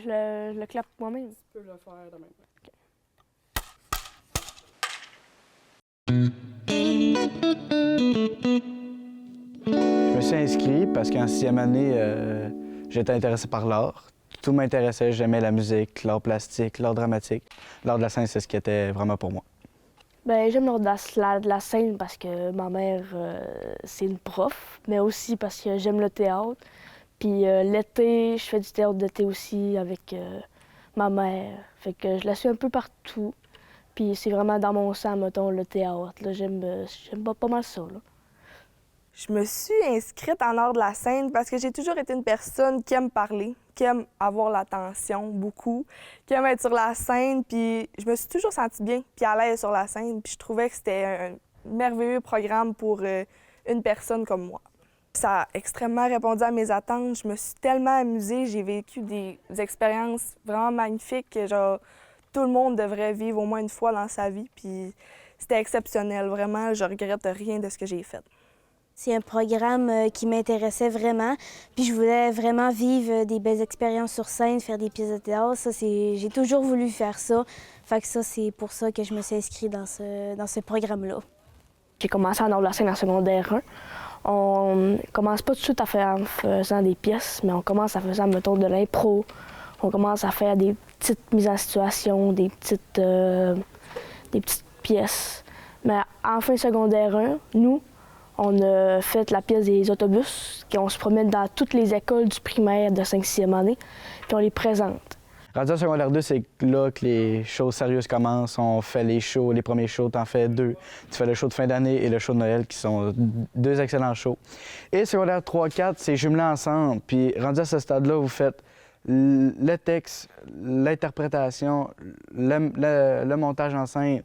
Je le clappe moi-même. Tu peux le faire de même. Okay. Je me suis inscrit parce qu'en 6e année, j'étais intéressé par l'art. Tout m'intéressait, j'aimais la musique, l'art plastique, l'art dramatique. L'art de la scène, c'est ce qui était vraiment pour moi. Ben, j'aime l'art de la scène parce que ma mère, c'est une prof, mais aussi parce que j'aime le théâtre. Puis l'été, je fais du théâtre d'été aussi avec ma mère. Fait que je la suis un peu partout. Puis c'est vraiment dans mon sang, mettons, le théâtre. J'aime pas mal ça. Là. Je me suis inscrite en art de la scène parce que j'ai toujours été une personne qui aime parler, qui aime avoir l'attention beaucoup, qui aime être sur la scène. Puis je me suis toujours sentie bien, puis à l'aise sur la scène. Puis je trouvais que c'était un merveilleux programme pour une personne comme moi. Ça a extrêmement répondu à mes attentes. Je me suis tellement amusée. J'ai vécu des expériences vraiment magnifiques que genre, tout le monde devrait vivre au moins une fois dans sa vie. Puis c'était exceptionnel, vraiment. Je regrette rien de ce que j'ai fait. C'est un programme qui m'intéressait vraiment. Puis je voulais vraiment vivre des belles expériences sur scène, faire des pièces de théâtre. J'ai toujours voulu faire ça. Fait que ça, c'est pour ça que je me suis inscrite dans ce programme-là. J'ai commencé en art de la scène en secondaire 1. On commence pas tout de suite en faisant des pièces, mais on commence en faisant, mettons, de l'impro. On commence à faire des petites mises en situation, des petites pièces. Mais en fin secondaire 1, nous, on a fait la pièce des autobus, qu'on se promène dans toutes les écoles du primaire de 5e année, puis on les présente. Rendu en secondaire 2, c'est là que les choses sérieuses commencent. On fait les shows, les premiers shows, t'en fais 2. Tu fais le show de fin d'année et le show de Noël, qui sont 2 excellents shows. Et secondaire 3-4, c'est jumelé ensemble. Puis rendu à ce stade-là, vous faites le texte, l'interprétation, le montage en scène.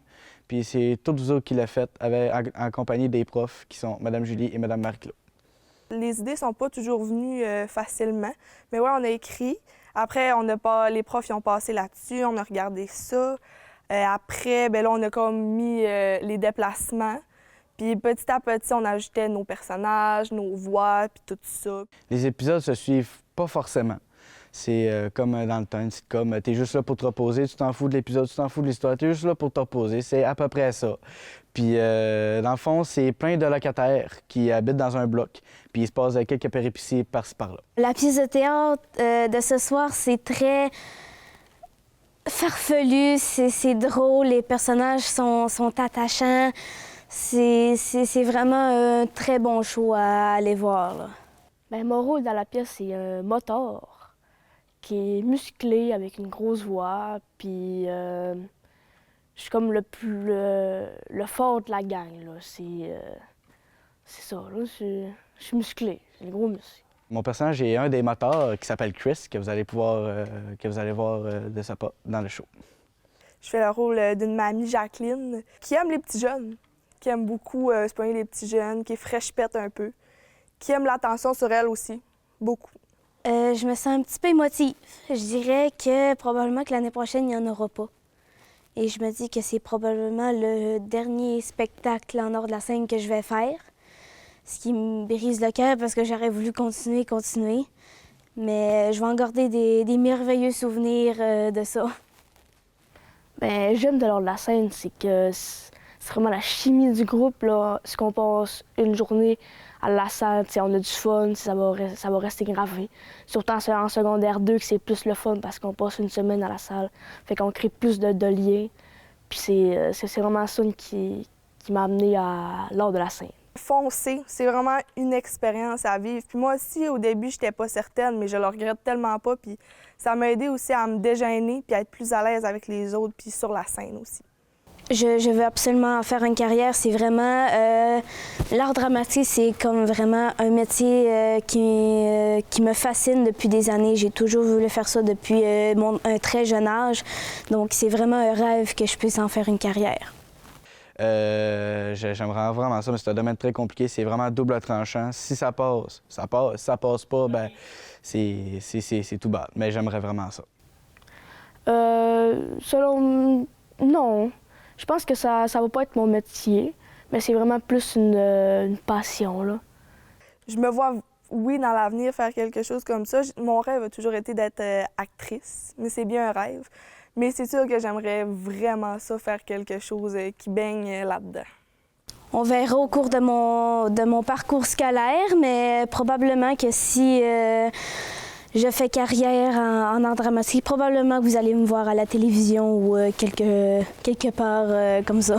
Puis c'est toutes vous autres qui l'avez fait en compagnie des profs qui sont Mme Julie et Mme Marie-Claude. Les idées sont pas toujours venues facilement, mais ouais, on a écrit. Après, les profs ils ont passé là-dessus, on a regardé ça. Après, ben là, on a comme mis les déplacements. Puis petit à petit, on ajoutait nos personnages, nos voix, puis tout ça. Les épisodes se suivent pas forcément. C'est comme dans le temps, une sitcom. T'es juste là pour te reposer, tu t'en fous de l'épisode, tu t'en fous de l'histoire, t'es juste là pour te reposer. C'est à peu près ça. Puis dans le fond, c'est plein de locataires qui habitent dans un bloc. Puis il se passe quelques péripéties par-ci par-là. La pièce de théâtre de ce soir, c'est très farfelu, c'est drôle, les personnages sont attachants. C'est vraiment un très bon show à aller voir. Là. Bien, mon rôle dans la pièce, c'est un moteur qui est musclé avec une grosse voix, puis je suis comme le fort de la gang, là. C'est ça, là, je suis musclé, j'ai des gros muscles. Mon personnage est un des moteurs qui s'appelle Chris, que vous allez voir de sa part dans le show. Je fais le rôle d'une mamie, Jacqueline, qui aime les petits jeunes, qui aime beaucoup se pogner les petits jeunes, qui est fraîche-pète un peu, qui aime l'attention sur elle aussi, beaucoup. Je me sens un petit peu émotive. Je dirais que probablement que l'année prochaine, il n'y en aura pas. Et je me dis que c'est probablement le dernier spectacle en art de la scène que je vais faire. Ce qui me brise le cœur parce que j'aurais voulu continuer. Mais je vais en garder des merveilleux souvenirs de ça. Bien, j'aime de l'art de la scène, c'est que c'est vraiment la chimie du groupe, là. Ce qu'on passe une journée à la salle, on a du fun, ça va rester gravé. Surtout en secondaire 2, que c'est plus le fun parce qu'on passe une semaine à la salle. Fait qu'on crée plus de liens. Puis c'est vraiment ça qui m'a amené à l'art de la scène. Foncer, c'est vraiment une expérience à vivre. Puis moi aussi, au début, j'étais pas certaine, mais je le regrette tellement pas. Puis ça m'a aidé aussi à me dégainer puis à être plus à l'aise avec les autres, puis sur la scène aussi. Je veux absolument faire une carrière. C'est vraiment... l'art dramatique, c'est comme vraiment un métier qui me fascine depuis des années. J'ai toujours voulu faire ça depuis un très jeune âge. Donc, c'est vraiment un rêve que je puisse en faire une carrière. J'aimerais vraiment ça, mais c'est un domaine très compliqué. C'est vraiment double tranchant. Si ça passe, ça passe. Si ça passe pas, ben c'est tout bas. Mais j'aimerais vraiment ça. Selon... Non. Je pense que ça va pas être mon métier, mais c'est vraiment plus une passion, là. Je me vois, oui, dans l'avenir, faire quelque chose comme ça. Mon rêve a toujours été d'être actrice, mais c'est bien un rêve. Mais c'est sûr que j'aimerais vraiment ça, faire quelque chose qui baigne là-dedans. On verra au cours de mon parcours scolaire, mais probablement que si je fais carrière en art dramatique, probablement que vous allez me voir à la télévision ou quelque part comme ça.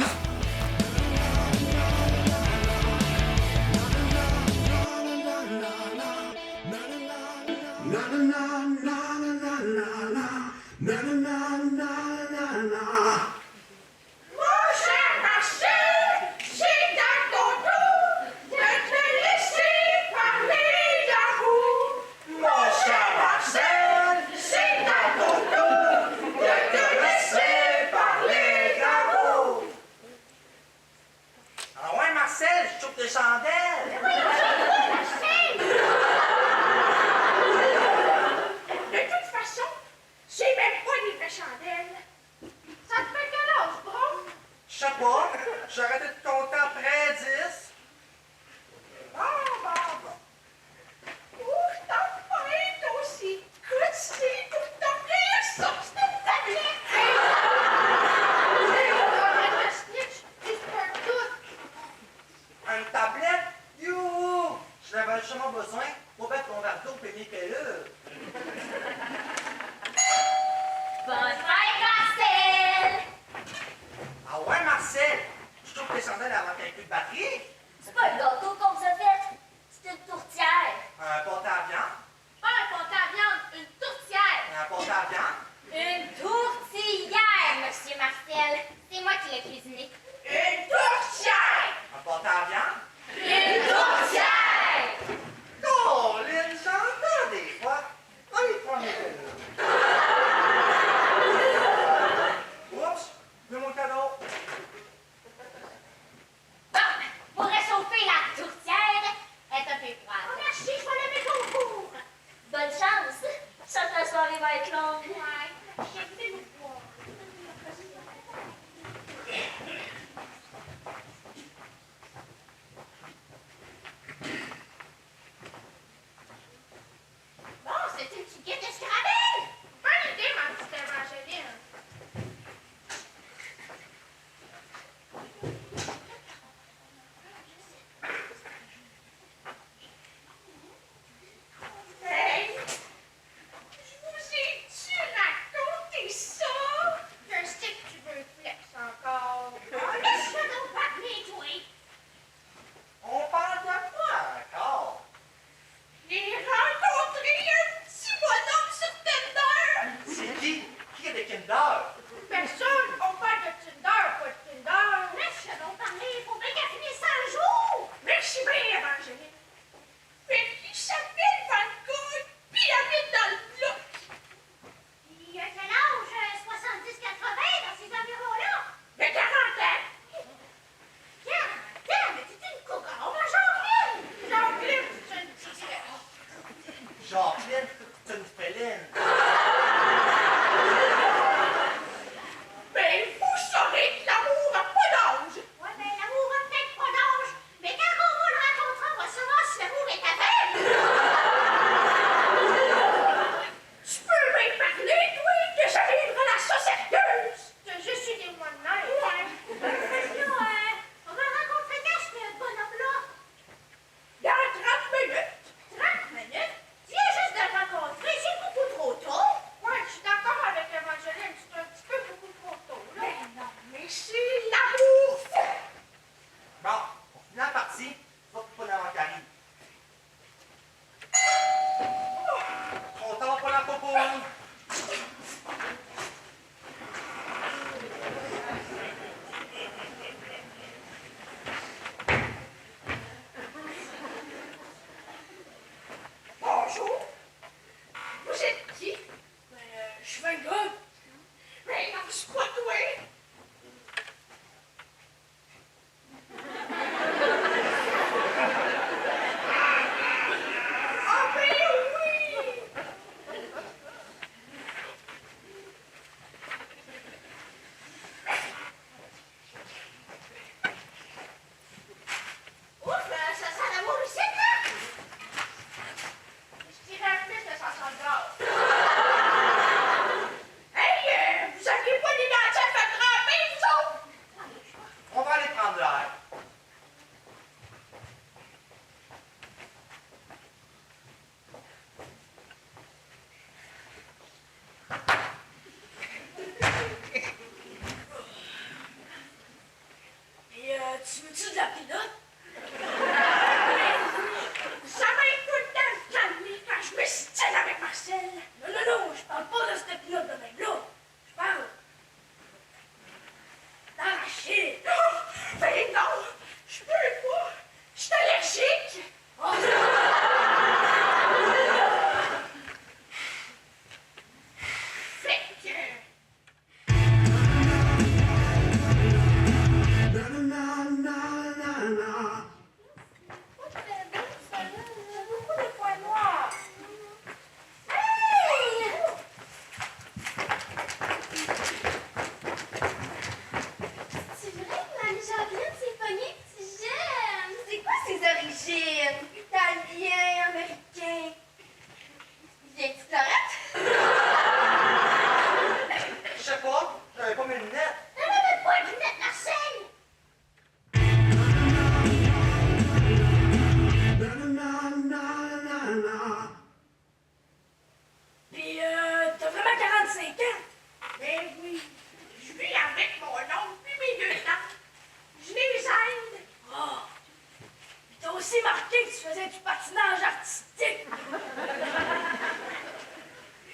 tu faisais du patinage artistique.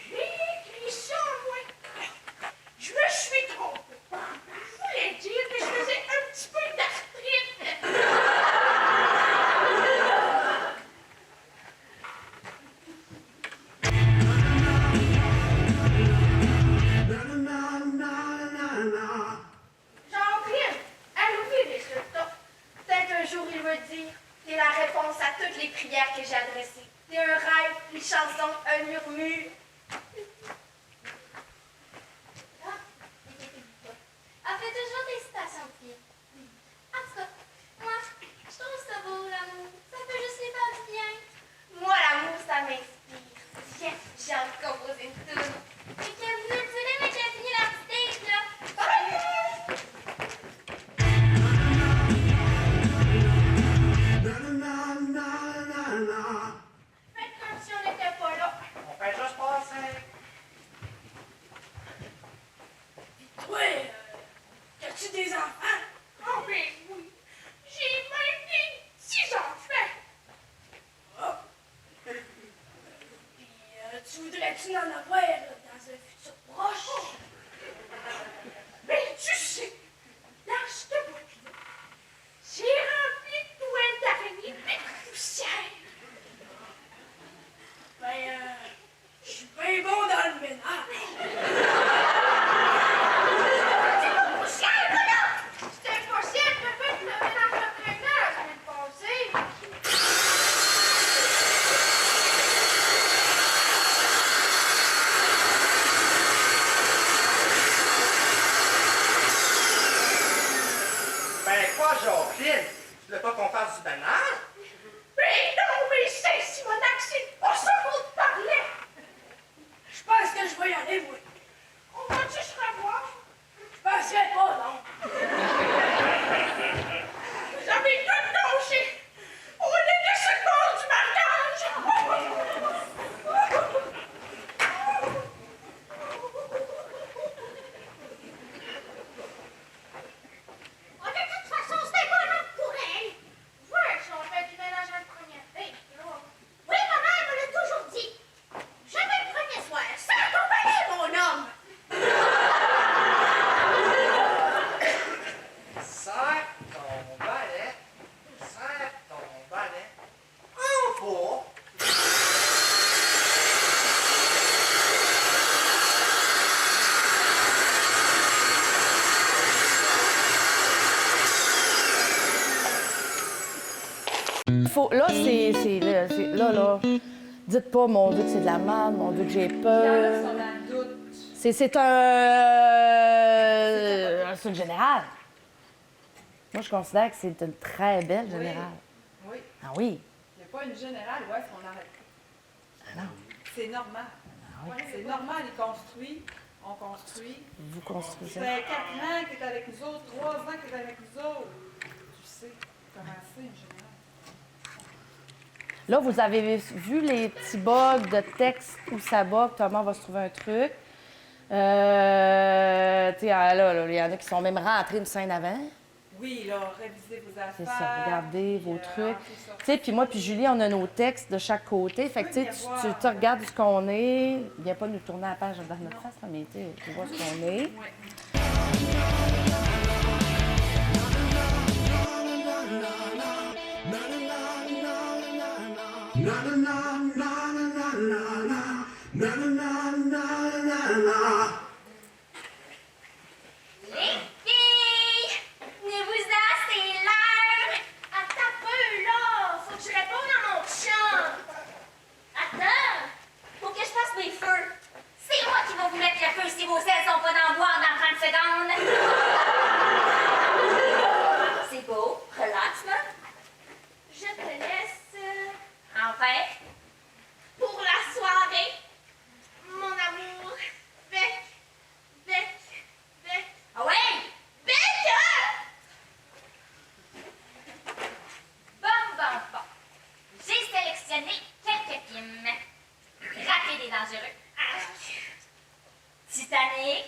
J'ai écrit ça, moi. Je me suis trompé. Je voulais dire que je faisais un petit peu d'arthrite. Jean-Claude, allons-y les résultats. Peut-être un jour il va dire t'es la réponse à toutes les prières que j'ai adressées. T'es un rêve, une chanson, un murmure. Elle fait toujours des citations de filles. En tout cas, moi, je trouve ça beau, l'amour. Ça peut juste les faire du bien. Moi, l'amour, ça m'inspire. Tiens, j'ai envie de composer une tune. Et que vous le direz, mais j'ai fini la petite stage, là. Faites comme si on n'était pas là. On fait juste passer. Toi, as-tu des enfants? Oh, ben oui. J'ai même des petits-enfants. Oh. Puis, tu voudrais-tu en avoir dans un futur proche? Ben, tu sais, dans cette boîte-là, c'est rempli de toiles d'araignée et de poussière. Ben, je suis bien bon dans le ménage. C'est impossible, je peux pas te lever dans le prégnant la semaine passée. Ben quoi, Jacqueline? Tu veux pas qu'on fasse du banal? Mais non, mais c'est Simonac, c'est pas ça qu'on te parlait. Je pense que je vais y aller, moi. On va-tu se revoir? Je penserais pas, non. Vous avez tout lâché. On était sur le bord du mariage. Oh, de toute façon, c'était pas long pour elle. Ouais, si on fait du ménage à la première date, là. Oui, ma mère me l'a toujours dit. Jamais le premier soir. Sans compagnie, mon homme. Serre ton balai. Serre ton balai. En bas. Là, là. Dites pas, mon Dieu, que c'est de la merde, mon Dieu, que j'ai peur. C'est une générale. Moi, je considère que c'est une très belle générale. Oui. Ah oui? Il n'y a pas une générale où est-ce qu'on arrête. Ah non. C'est normal. oui. C'est normal, il construit, on construit. Vous construisez. Ça fait 4 ans qu'il est avec nous autres, 3 ans qu'il est avec nous autres. Tu sais comment c'est une générale. Là, vous avez vu les petits bugs de texte où ça bug, Thomas va se trouver un truc. Tu sais, là, il y en a qui sont même rentrés une scène avant. Oui, là, révisez vos affaires. C'est ça, regardez vos puis, trucs. c'est ça. Tu sais, puis moi puis Julie, on a nos textes de chaque côté. Fait que, tu sais, tu te regardes ce qu'on est. Viens pas nous tourner la page dans notre face, là, mais tu vois ce qu'on est. Ouais. Les filles, venez-vous-en, c'est l'heure. Attends un peu, là. Faut que je réponde à mon chum. Attends, faut que je fasse mes feux. C'est moi qui vais vous mettre le feu si vos ailes sont pas dans le bois dans 30 secondes. C'est beau, relax, man. Je te laisse Enfin, pour la soirée. Mon amour. Bec, bec, bec. ah ouais, Bec! bon. J'ai sélectionné quelques films. Rapide et dangereux. Titanic.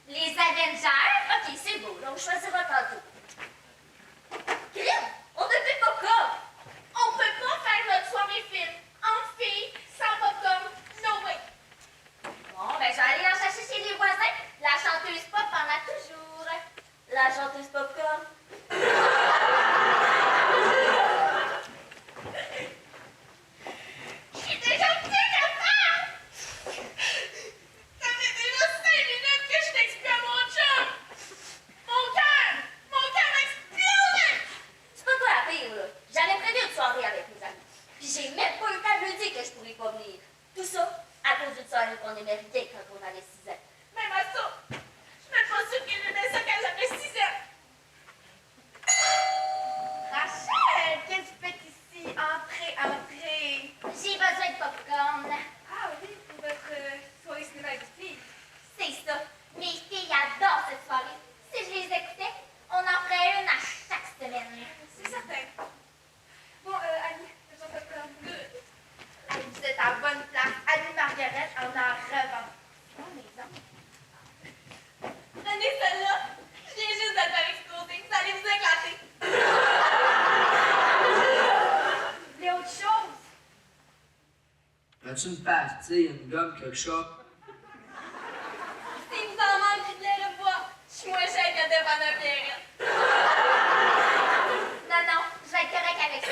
Les Avengers. OK, c'est beau, là, on choisira tantôt. Crime, on a vu J'avais prévu une soirée avec mes amis. Puis j'ai même pas eu le temps de lui dire que je pourrais pas venir. Tout ça à cause d'une soirée qu'on aimait bien quand on avait 6 ans. Même à ça, je suis même pas sûre qu'elle aimait ça quand j'avais 6 ans. Rachel, qu'est-ce que tu fais ici? Entrez, entrez. J'ai besoin de popcorn. Ah oui, pour votre soirée cinéma avec les filles. C'est ça. Mes filles adorent cette soirée. Si je les écoutais, on en ferait une à chaque semaine. C'est certain. Bon, Annie, fais ton popcorn. Good. Annie, vous êtes à la bonne place. Annie Marguerite en a revend. Oh, mes hommes. Prenez celle-là. Je viens juste de la faire exploser. Vous allez vous éclater. Vous voulez autre chose? As-tu une pastille, une gomme, quelque chose? Si vous en manquez de lait le bois, je suis moins chère que devant un Pierrette. Non, non, je vais être correct avec ça.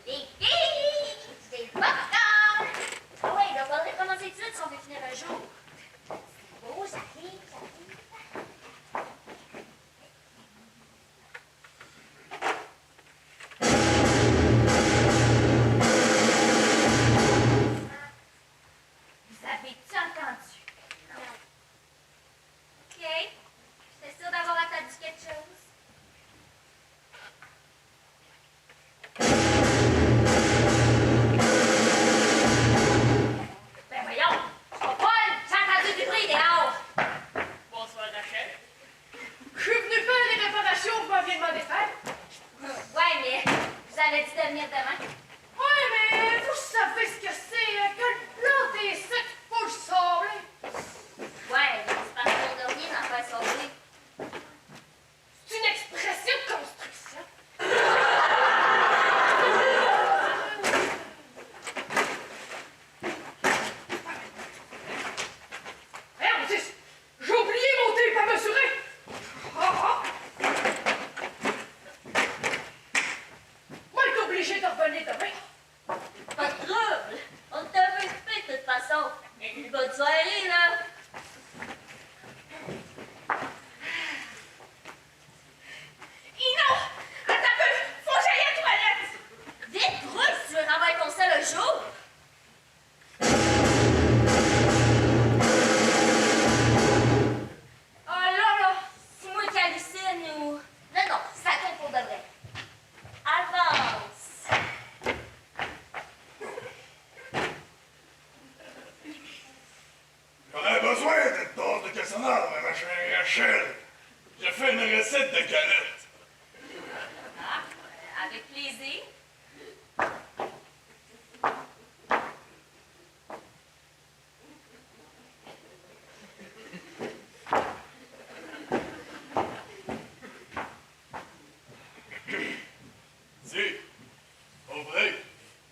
Les filles, j'ai le popcorn. Ah ouais, il va falloir commencer tout de suite si on veut finir un jour. Oh, j'arrive, j'arrive. Vous avez-tu entendu? Non. OK. J'étais sûre d'avoir entendu quelque chose. Ben voyons, je vois pas, j'ai entendu du bruit dehors. Bonsoir, Rachel. Je suis venue faire les réparations que vous m'aviez demandé de faire. Ouais, mais vous avez dit de venir demain. Ouais, mais vous savez ce que c'est, que le plan des secs faut le sabler. Ouais, mais c'est parce qu'on n'a rien à faire sauver. C'est une expression de construction. Merde, j'ai oublié mon tape à mesurer. Moi, je suis obligé de revenir demain. Pas de trouble. On t'a vu occupé de toute façon. Bonne soirée, là. Ino! Attends un peu! Faut que j'aille à la toilette! Vite, roule si tu veux renvoyer ton sel un jour. Oh là là, c'est moi qui hallucine ou... Non, non, ça compte pour de vrai. Avance. J'aurais besoin d'une dose de cassonade, ma chère Rachel. J'ai fait une recette de galettes. Ah, avec plaisir. Si, au vrai,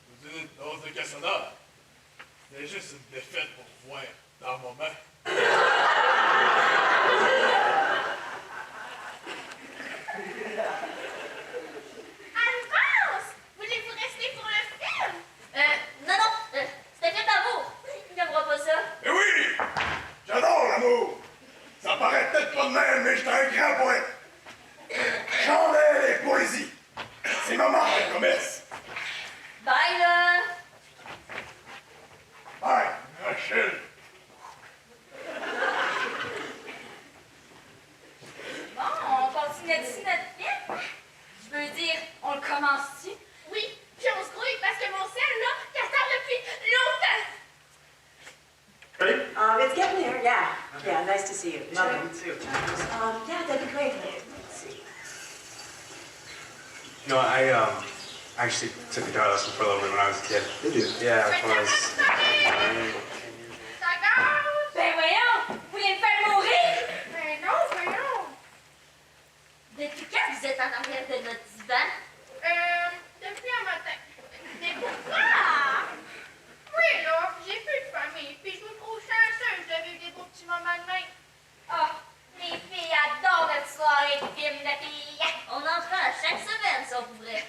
vous donnez une dose de cassonade. C'est juste une défaite pour voir dans le moment. Alphonse! Voulez-vous rester pour le film? Non, non, c'est un film d'amour. Il n'aimera pas ça. Eh oui! J'adore l'amour! Ça paraît peut-être pas de même, mais j'étais un grand poète. Chandelle et poésie. C'est ma marque de commerce. Bye, là. Bye, Rachel. Bon, on continue d'ici notre film. Je veux dire, on le commence-tu? Oui, puis on se grouille parce que mon sel, là, t'attend depuis longtemps! It's getting there, yeah. Yeah, nice to see you. Lovely. You too. Yeah, that'd be great. Let's see. You know, I actually took guitar lessons for a little bit when I was a kid. Did you? Yeah, when I was 9. Ben voyons, vous voulez me faire mourir? Ben non, voyons! Depuis quand vous êtes en arrière de notre divan? Depuis un matin. Mais pourquoi? Oui, là, j'ai plus de famille, puis je me trouve chanceuse de vivre des beaux petits moments de même. Oh, les filles adorent notre soirée de film de filles. On en fera chaque semaine, ça, pour vrai.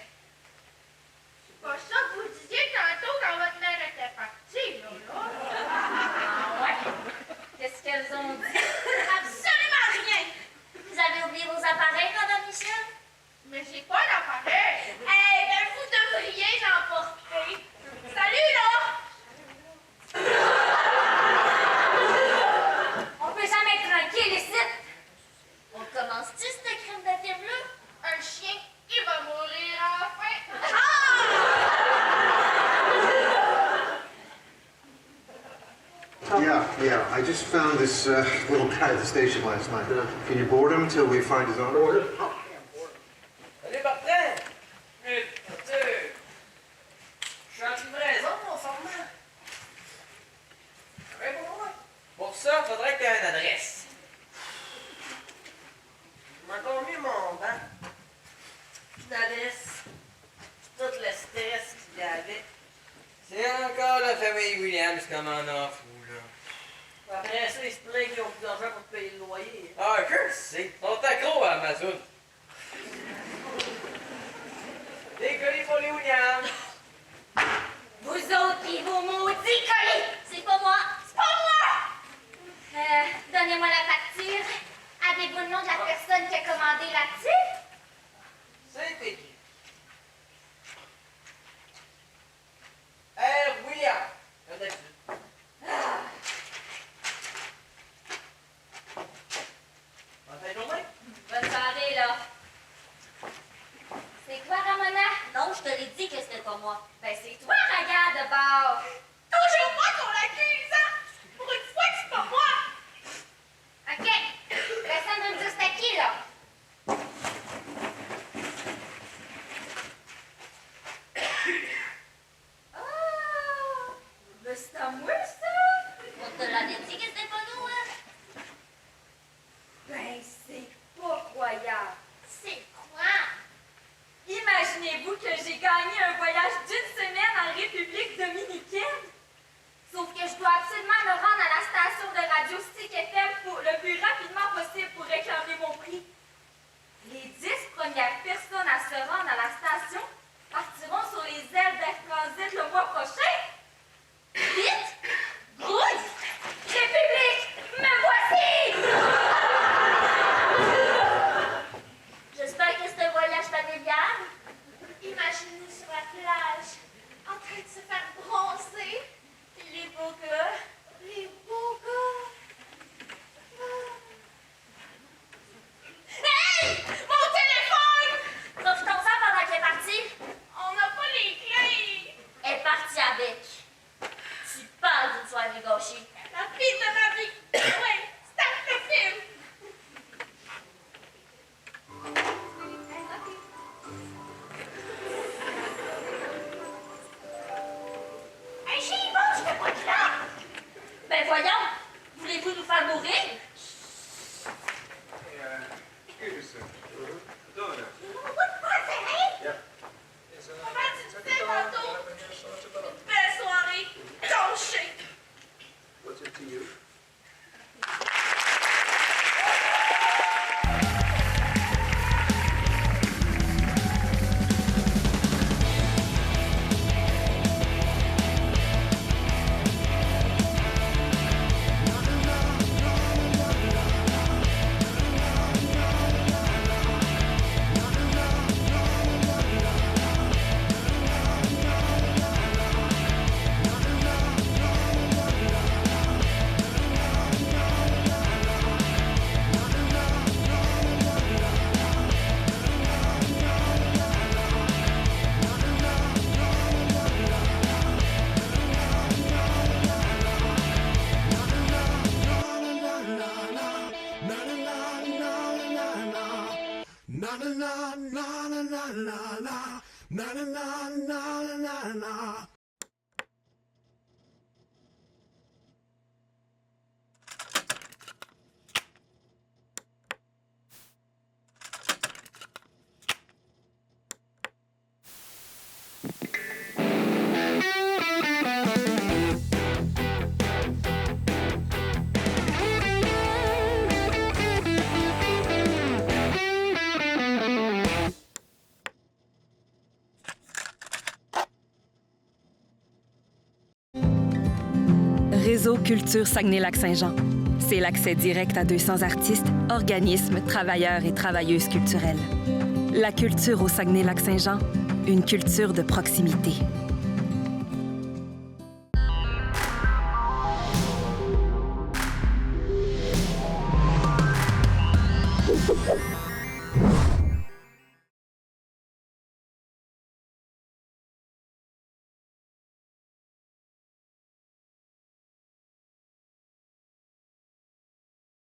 C'est pas ça que vous disiez tantôt quand votre mère était partie, là. Ah ouais? Qu'est-ce qu'elles ont dit? Absolument rien! Vous avez oublié vos appareils, Madame Michel? Yeah, I just found this little guy at the station last night. Can you board him till we find his owner? Salut, Bertrand! Arthur! Je suis en livraison, mon format. Ouais, pour moi. Pour ça, faudrait que tu aies une adresse. Je m'en donne mieux mon banc. Une adresse. Tout le stress qu'il y avait. C'est encore la famille Williams comme en a fou, là. Après ça, ils se plaignent qu'ils ont plus d'argent pour payer le loyer. Ah, que c'est? Ils sont accros à Amazon. Des colis pour les Williams. Vous autres et vos maudits colis! C'est pas moi! C'est pas moi! Donnez-moi la facture. Avez-vous le nom de la personne qui a commandé là-dessus? C'est écrit. R. William. Comme d'habitude. Bonne fin de journée. Bonne soirée, là. C'est quoi, Ramona? Non, je te l'ai dit que c'était pas moi. Ben, c'est toi, regarde, de bord. Toujours moi qu'on l'accuse, hein? Pour une fois que c'est pas moi. OK. Personne ne me dit c'était qui, là? Oh! Ben, c'est à moi, ça? On te l'avait dit que c'était pas nous, hein? Ben, c'est pas croyable. C'est quoi? Imaginez-vous que j'ai gagné un voyage d'une semaine en République dominicaine? Sauf que je dois absolument me rendre à la station de radio Stick FM le plus rapidement possible pour réclamer mon prix. Les 10 premières personnes à se rendre à la station partiront sur les ailes d'Air Transit le mois prochain. Vite! Grouille! République! Me voici! J'espère que c'est un voyage familial. Imaginez-nous sur la plage, en train de se faire bronzer. Et les beaux gars. Les beaux gars. Hey! Mon téléphone! Profitons-en pendant qu'elle est partie. On n'a pas les clés. Elle est partie avec. Tu parles d'une soirée gâchée. La fille de ma vie. Oui, start le film. Hey, j'ai bon, je fais pas de là. Ben voyons, voulez-vous nous faire mourir? Comment tu te sais tantôt? Belle soirée, gâchée. What's it to you? Réseau Culture Saguenay-Lac-Saint-Jean. C'est l'accès direct à 200 artistes, organismes, travailleurs et travailleuses culturelles. La culture au Saguenay-Lac-Saint-Jean, une culture de proximité.